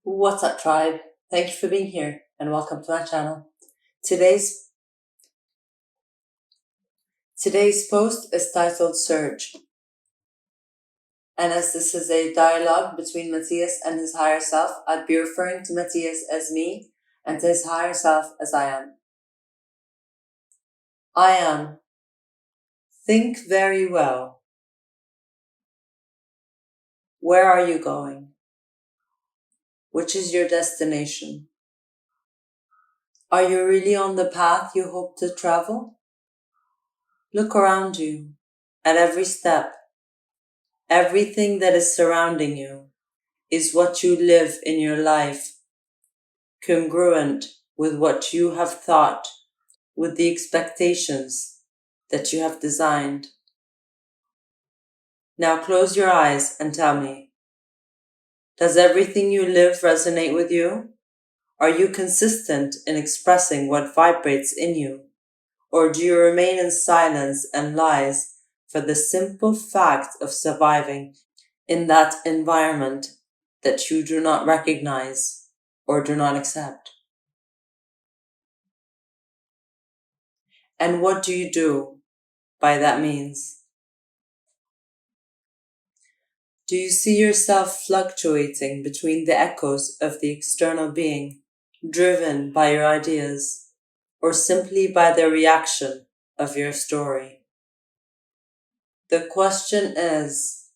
What's up, tribe? Thank you for being here and welcome to my channel. Today's post is titled Surge. And as this is a dialogue between Matias and his higher self, I'd be referring to Matias as me and to his higher self as I am. I am. Think very well. Where are you going? Which is your destination? Are you really on the path you hope to travel? Look around you, at every step. Everything that is surrounding you is what you live in your life, congruent with what you have thought, with the expectations that you have designed. Now close your eyes and tell me, does everything you live resonate with you? Are you consistent in expressing what vibrates in you? Or do you remain in silence and lies for the simple fact of surviving in that environment that you do not recognize or do not accept? And what do you do by that means? Do you see yourself fluctuating between the echoes of the external being, driven by your ideas, or simply by the reaction of your story? The question is,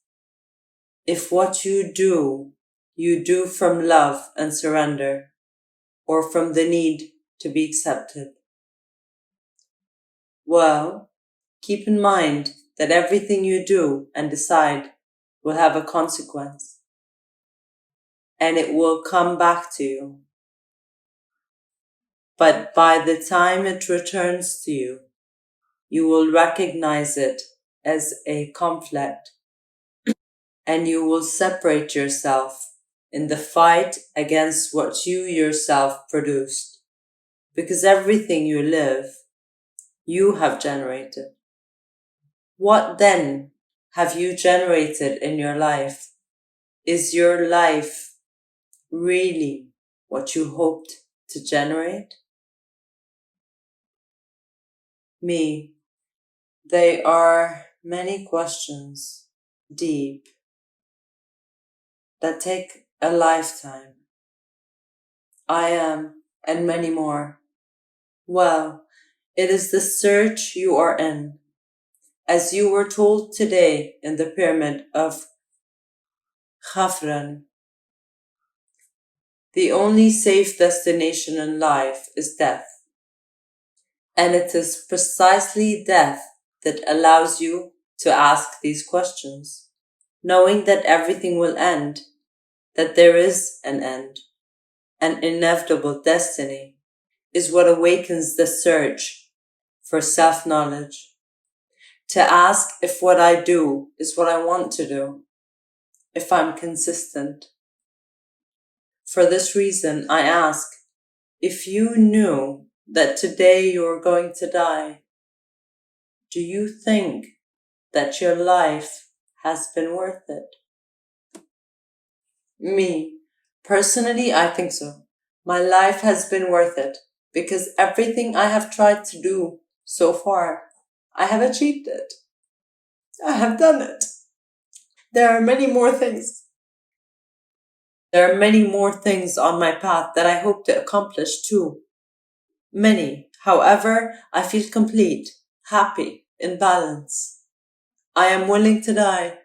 if what you do from love and surrender, or from the need to be accepted? Well, keep in mind that everything you do and decide will have a consequence, and it will come back to you. But by the time it returns to you, you will recognize it as a conflict, and you will separate yourself in the fight against what you yourself produced. Because everything you live, you have generated. What then have you generated in your life? Is your life really what you hoped to generate? Me, they are many questions, deep, that take a lifetime. I am, and many more. Well, it is the search you are in. As you were told today in the pyramid of Khafran, the only safe destination in life is death. And it is precisely death that allows you to ask these questions, knowing that everything will end, that there is an end, an inevitable destiny, is what awakens the search for self-knowledge. To ask if what I do is what I want to do, if I'm consistent. For this reason, I ask, if you knew that today you are going to die, do you think that your life has been worth it? Me, personally, I think so. My life has been worth it because everything I have tried to do so far, I have achieved it. I have done it. There are many more things. There are many more things on my path that I hope to accomplish too. Many. However, I feel complete, happy, in balance. I am willing to die.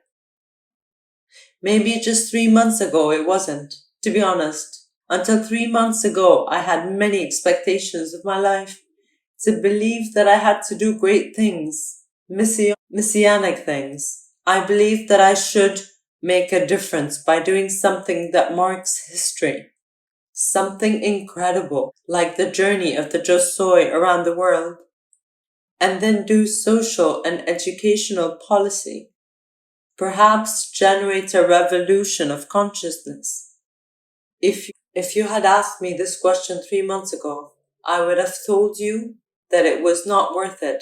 Maybe just 3 months ago it wasn't, to be honest. Until 3 months ago, I had many expectations of my life. To believe that I had to do great things, messianic things. I believed that I should make a difference by doing something that marks history. Something incredible, like the journey of the Yosoy around the world. And then do social and educational policy. Perhaps generate a revolution of consciousness. If you had asked me this question 3 months ago, I would have told you that it was not worth it,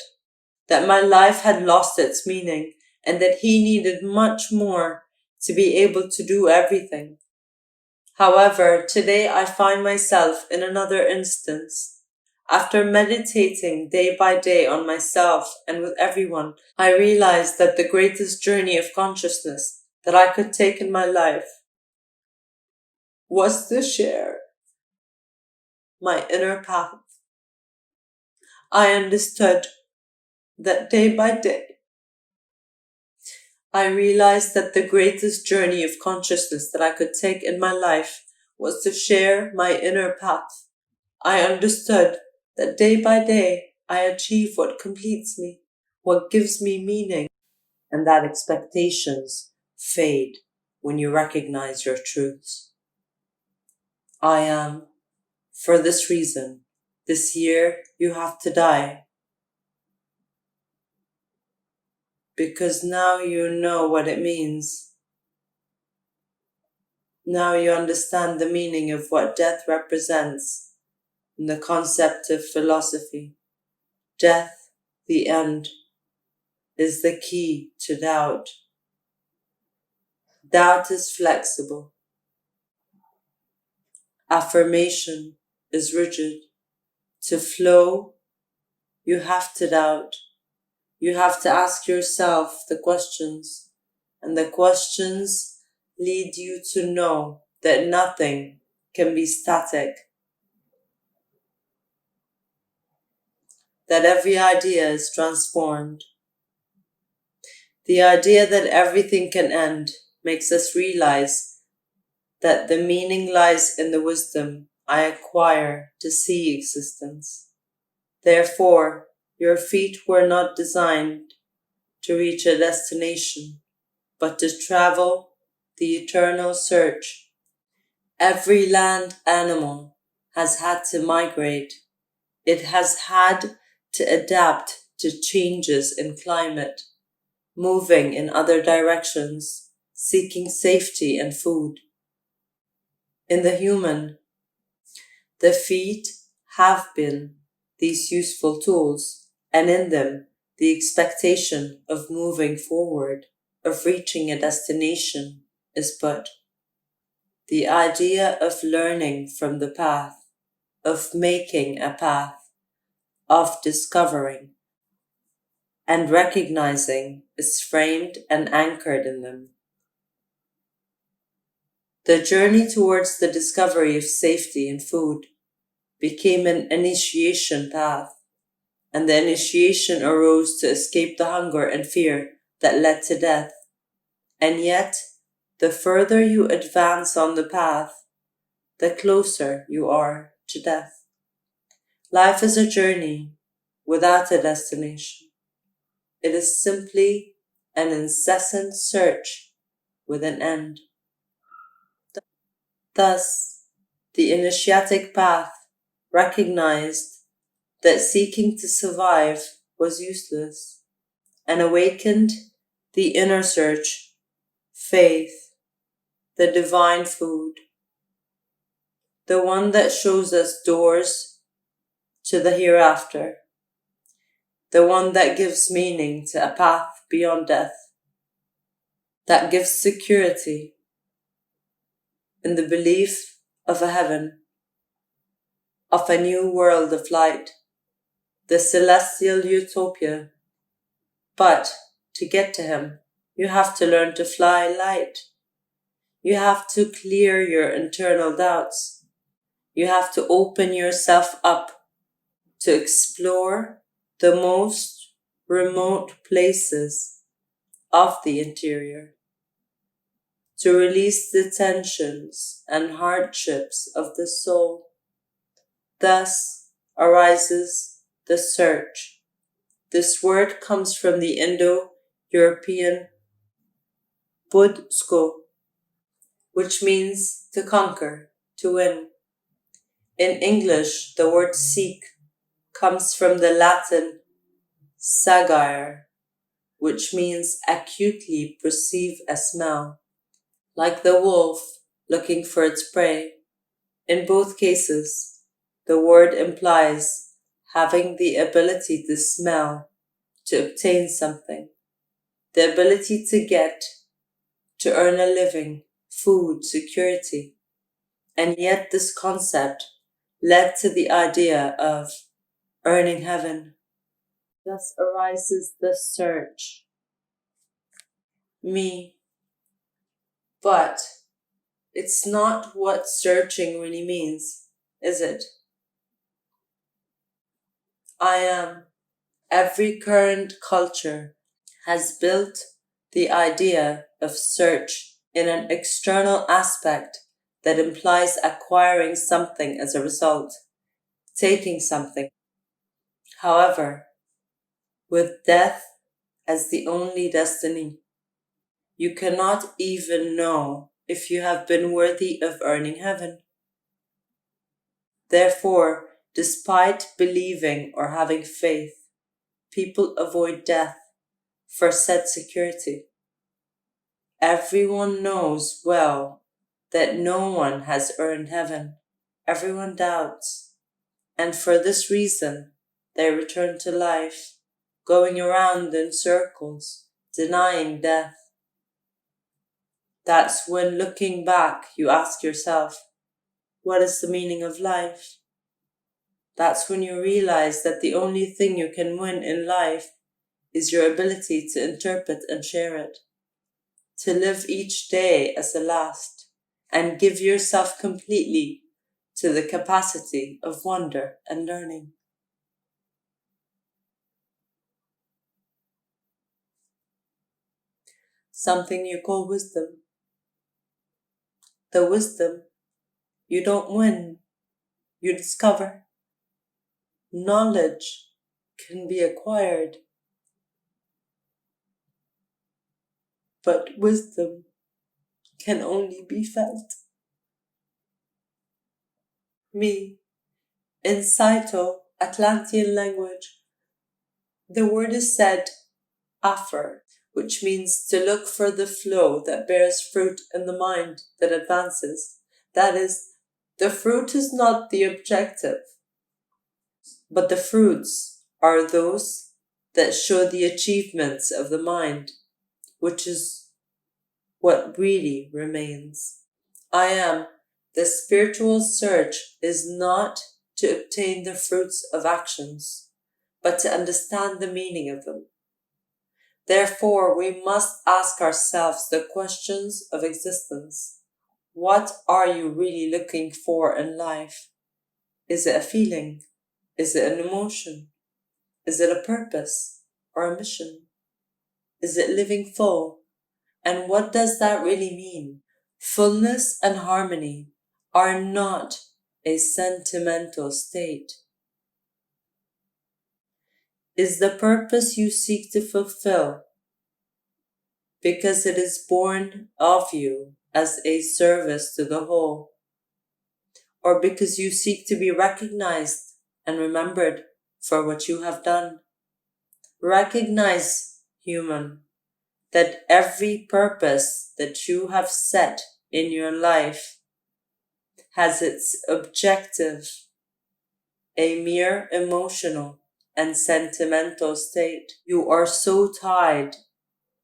that my life had lost its meaning, and that he needed much more to be able to do everything. However, today I find myself in another instance. After meditating day by day on myself and with everyone, I realized that the greatest journey of consciousness that I could take in my life was to share my inner path. I understood that day by day, I realized that the greatest journey of consciousness that I could take in my life was to share my inner path. I understood that day by day I achieve what completes me, what gives me meaning, and that expectations fade when you recognize your truths. I am, for this reason, this year you have to die. Because now you know what it means. Now you understand the meaning of what death represents in the concept of philosophy. Death, the end, is the key to doubt. Doubt is flexible. Affirmation is rigid. To flow, you have to doubt. You have to ask yourself the questions, and the questions lead you to know that nothing can be static, that every idea is transformed. The idea that everything can end makes us realize that the meaning lies in the wisdom I acquire to see existence. Therefore, your feet were not designed to reach a destination, but to travel the eternal search. Every land animal has had to migrate. It has had to adapt to changes in climate, moving in other directions, seeking safety and food. In the human, the feet have been these useful tools, and in them, the expectation of moving forward, of reaching a destination, is put. The idea of learning from the path, of making a path, of discovering and recognizing is framed and anchored in them. The journey towards the discovery of safety and food became an initiation path, and the initiation arose to escape the hunger and fear that led to death. And yet, the further you advance on the path, the closer you are to death. Life is a journey without a destination. It is simply an incessant search with an end. Thus, the initiatic path recognized that seeking to survive was useless and awakened the inner search, faith, the divine food, the one that shows us doors to the hereafter, the one that gives meaning to a path beyond death, that gives security in the belief of a heaven, of a new world of light, the celestial utopia. But to get to him, you have to learn to fly light. You have to clear your internal doubts. You have to open yourself up to explore the most remote places of the interior, to release the tensions and hardships of the soul. Thus arises the search. This word comes from the Indo-European budsko, which means to conquer, to win. In English, the word seek comes from the Latin sagire, which means acutely perceive a smell, like the wolf looking for its prey. In both cases, the word implies having the ability to smell, to obtain something, the ability to get, to earn a living, food, security. And yet this concept led to the idea of earning heaven. Thus arises the search. Me. But it's not what searching really means, is it? I am. Every current culture has built the idea of search in an external aspect that implies acquiring something as a result, taking something. However, with death as the only destiny, you cannot even know if you have been worthy of earning heaven. Therefore, despite believing or having faith, people avoid death for said security. Everyone knows well that no one has earned heaven. Everyone doubts. And for this reason, they return to life, going around in circles, denying death. That's when, looking back, you ask yourself, what is the meaning of life? That's when you realize that the only thing you can win in life is your ability to interpret and share it, to live each day as the last, and give yourself completely to the capacity of wonder and learning. Something you call wisdom. The wisdom you don't win, you discover. Knowledge can be acquired, but wisdom can only be felt. Me, in Cyto-Atlantean language, the word is said affer, which means to look for the flow that bears fruit in the mind that advances. That is, the fruit is not the objective, but the fruits are those that show the achievements of the mind, which is what really remains. I am. The spiritual search is not to obtain the fruits of actions, but to understand the meaning of them. Therefore, we must ask ourselves the questions of existence. What are you really looking for in life? Is it a feeling? Is it an emotion? Is it a purpose or a mission? Is it living full? And what does that really mean? Fullness and harmony are not a sentimental state. Is the purpose you seek to fulfill because it is born of you as a service to the whole, or because you seek to be recognized and remembered for what you have done? Recognize, human, that every purpose that you have set in your life has its objective, a mere emotional and sentimental state. You are so tied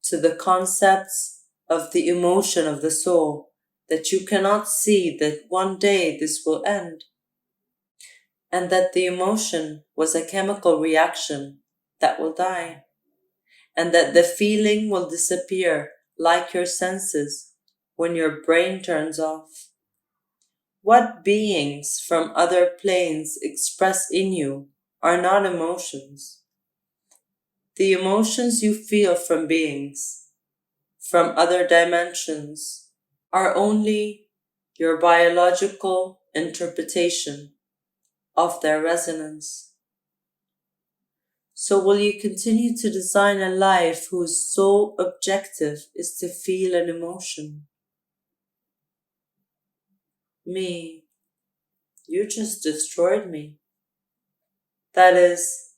to the concepts of the emotion of the soul that you cannot see that one day this will end, and that the emotion was a chemical reaction that will die, and that the feeling will disappear like your senses when your brain turns off. What beings from other planes express in you are not emotions. The emotions you feel from beings from other dimensions are only your biological interpretation of their resonance. So will you continue to design a life whose sole objective is to feel an emotion? Me, you just destroyed me. That is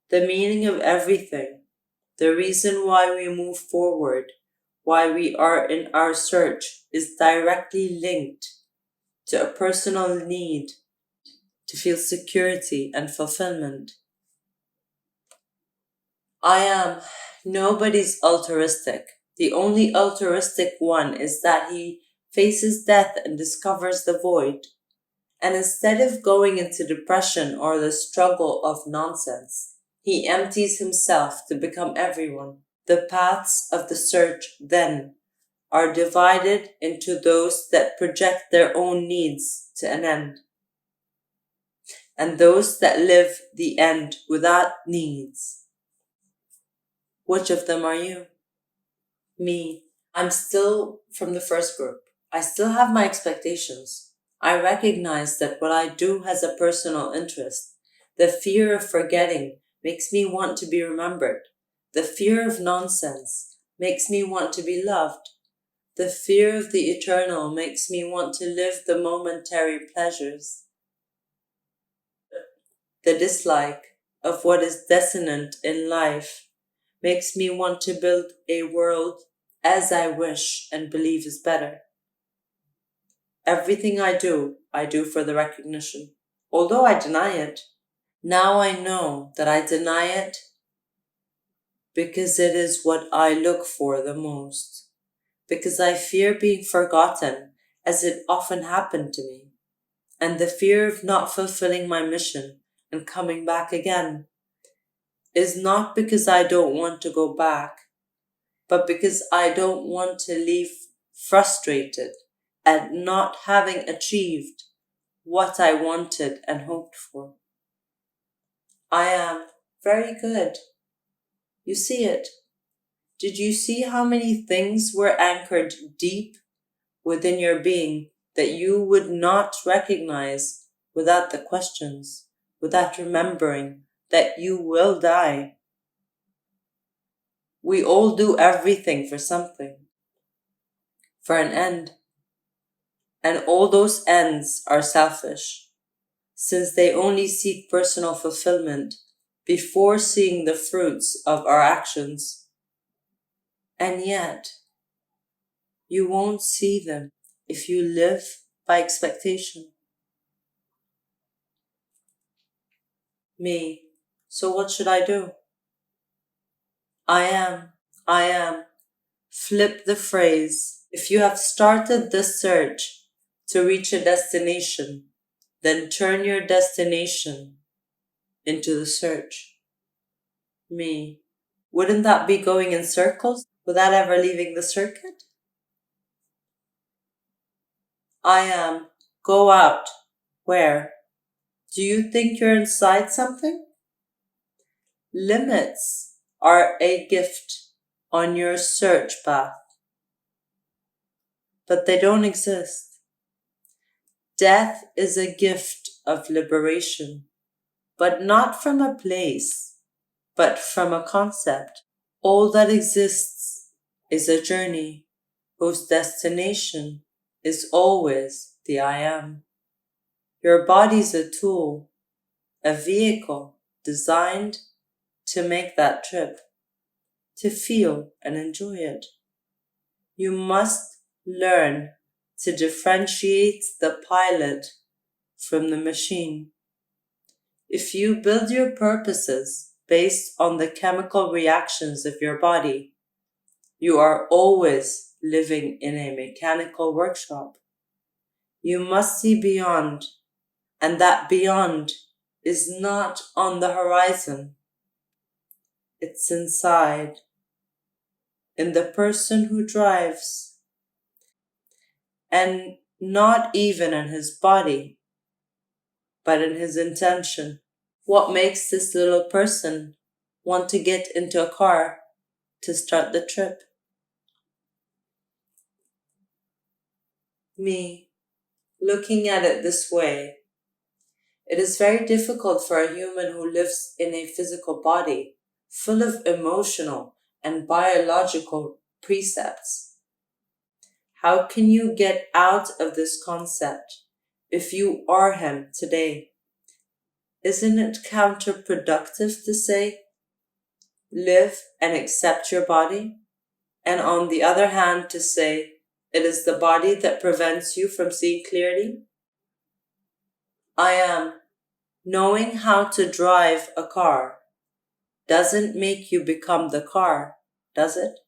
the meaning of everything, the reason why we move forward, why we are in our search, is directly linked to a personal need to feel security and fulfillment. I am nobody's altruistic. The only altruistic one is that he faces death and discovers the void. And instead of going into depression or the struggle of nonsense, he empties himself to become everyone. The paths of the search, then, are divided into those that project their own needs to an end, and those that live the end without needs. Which of them are you? Me. I'm still from the first group. I still have my expectations. I recognize that what I do has a personal interest. The fear of forgetting makes me want to be remembered. The fear of nonsense makes me want to be loved. The fear of the eternal makes me want to live the momentary pleasures. The dislike of what is dissonant in life makes me want to build a world as I wish and believe is better. Everything I do for the recognition, although I deny it. Now I know that I deny it because it is what I look for the most, because I fear being forgotten, as it often happened to me, and the fear of not fulfilling my mission and coming back again is not because I don't want to go back, but because I don't want to leave frustrated at not having achieved what I wanted and hoped for. I am very good. You see it. Did you see how many things were anchored deep within your being that you would not recognize without the questions, without remembering that you will die? We all do everything for something, for an end. And all those ends are selfish, since they only seek personal fulfillment before seeing the fruits of our actions. And yet, you won't see them if you live by expectation. Me. So what should I do? I am. Flip the phrase. If you have started the search to reach a destination, then turn your destination into the search. Me. Wouldn't that be going in circles without ever leaving the circuit? I am. Go out. Where? Do you think you're inside something? Limits are a gift on your search path, but they don't exist. Death is a gift of liberation, but not from a place, but from a concept. All that exists is a journey whose destination is always the I am. Your body's a tool, a vehicle designed to make that trip, to feel and enjoy it. You must learn to differentiate the pilot from the machine. If you build your purposes based on the chemical reactions of your body, you are always living in a mechanical workshop. You must see beyond, and that beyond is not on the horizon. It's inside, in the person who drives, and not even in his body, but in his intention. What makes this little person want to get into a car to start the trip? Me, looking at it this way, it is very difficult for a human who lives in a physical body, full of emotional and biological precepts. How can you get out of this concept if you are him today? Isn't it counterproductive to say, live and accept your body? And on the other hand, to say, it is the body that prevents you from seeing clearly? I am. Knowing how to drive a car doesn't make you become the car, does it?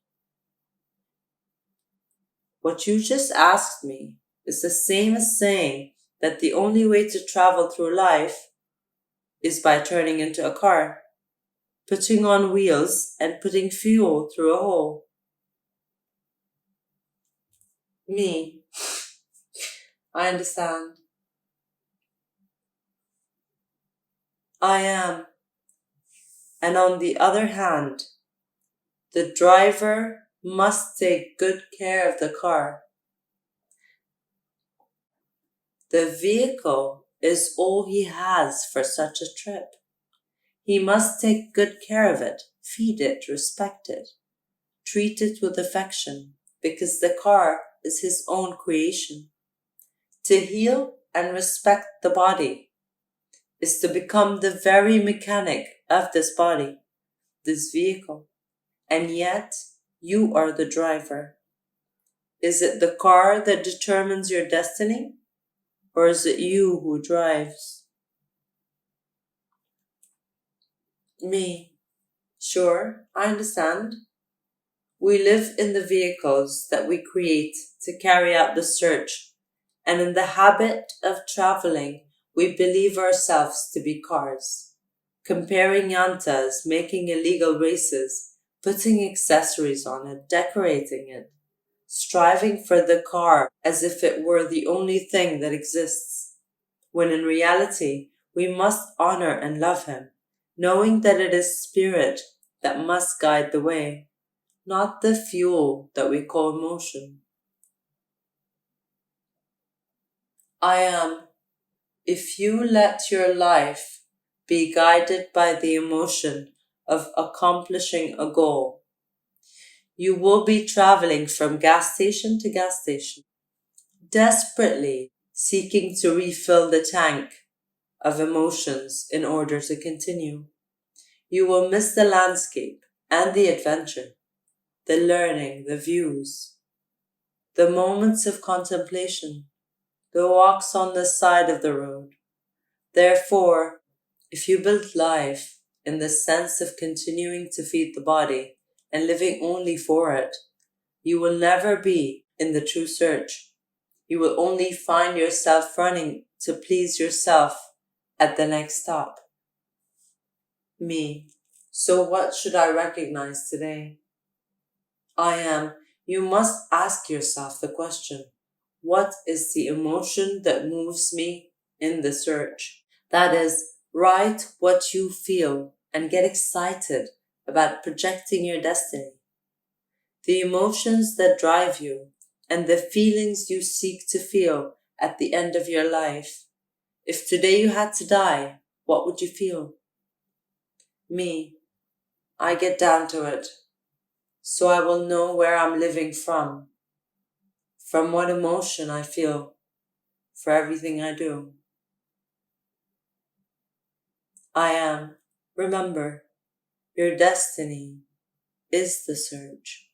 What you just asked me is the same as saying that the only way to travel through life is by turning into a car, putting on wheels and putting fuel through a hole. Me, I understand. I am. And on the other hand, the driver must take good care of the car. The vehicle is all he has for such a trip. He must take good care of it, feed it, respect it, treat it with affection, because the car is his own creation. To heal and respect the body is to become the very mechanic of this body, this vehicle, and yet you are the driver. Is it the car that determines your destiny, or is it you who drives? Me. Sure, I understand. We live in the vehicles that we create to carry out the search, and in the habit of traveling, we believe ourselves to be cars. Comparing llantas, making illegal races, putting accessories on it, decorating it, striving for the car as if it were the only thing that exists, when in reality, we must honor and love him, knowing that it is spirit that must guide the way, not the fuel that we call emotion. I am. If you let your life be guided by the emotion of accomplishing a goal, you will be traveling from gas station to gas station, desperately seeking to refill the tank of emotions in order to continue. You will miss the landscape and the adventure, the learning, the views, the moments of contemplation, the walks on the side of the road. Therefore, if you build life in the sense of continuing to feed the body and living only for it, you will never be in the true search. You will only find yourself running to please yourself at the next stop. Me. So what should I recognize today? I am. You must ask yourself the question, what is the emotion that moves me in the search? That is, write what you feel and get excited about projecting your destiny. The emotions that drive you and the feelings you seek to feel at the end of your life. If today you had to die, what would you feel? Me. I get down to it, so I will know where I'm living from what emotion I feel for everything I do. I am. Remember, your destiny is the search.